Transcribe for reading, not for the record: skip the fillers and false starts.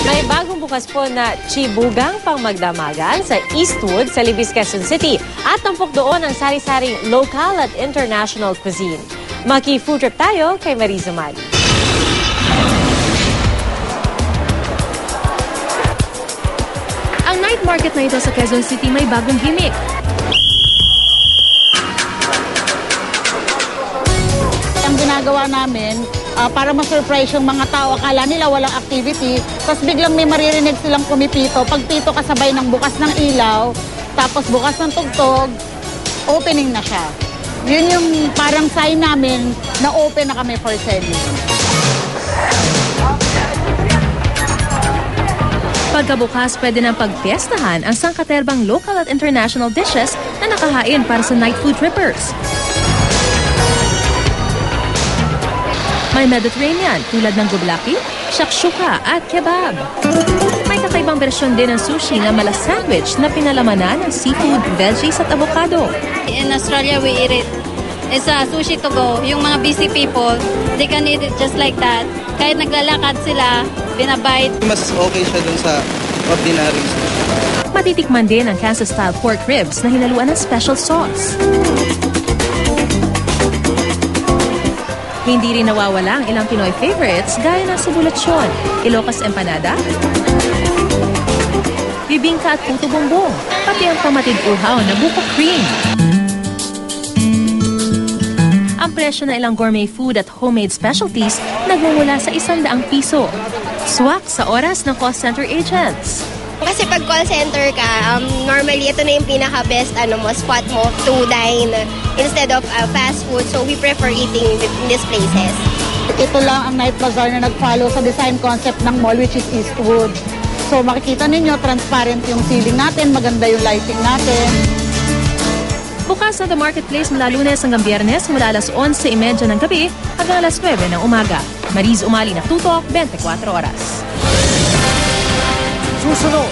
May bagong bukas po na Chibugang pangmagdamagan sa Eastwood sa Libis, Quezon City at tampok doon ang sari-saring local at international cuisine. Maki-food trip tayo kay Mariz Umali. Ang night market na ito sa Quezon City may bagong gimmick. Ang ginagawa namin, para ma-surprise yung mga tao, akala nila walang activity, tapos biglang may maririnig silang kumipito. Pag pito kasabay ng bukas ng ilaw, tapos bukas ng tugtog, opening na siya. Yun yung parang sign namin na open na kami for selling. Pagkabukas, pwede nang pagpiestahan ang sangkaterbang local at international dishes na nakahain para sa night food trippers. May Mediterranean tulad ng gulaki, shakshuka at kebab. May kakaibang bersyon din ng sushi na mala sandwich na pinalamanan ng seafood, veggies at avocado. In Australia, we eat it. It's a sushi to go. Yung mga busy people, they can eat it just like that. Kahit naglalakad sila, binabite. Mas okay siya dun sa ordinary sushi. Matitikman din ang Kansas-style pork ribs na hinaluan ng special sauce. Hindi rin nawawala ang ilang Pinoy favorites gaya ng Subulatsyon, Ilocos Empanada, bibingka at puto bumbong, pati ang pamatid uhaw na buko cream. Ang presyo ng ilang gourmet food at homemade specialties nagmumula sa 100 piso. Swak sa oras ng call center agents. Kasi pag call center ka, normally ito na yung pinaka-best spot mo to dine instead of fast food. So we prefer eating in these places. Ito lang ang Night Bazaar na nag-follow sa design concept ng mall, which is Eastwood. So makikita ninyo, transparent yung ceiling natin, maganda yung lighting natin. Bukas na The Marketplace mula Lunes hanggang Biyernes mula alas 11:30 ng gabi hanggang alas 9 ng umaga. Mariz Umali, Naktutok, 24 oras. Susunod,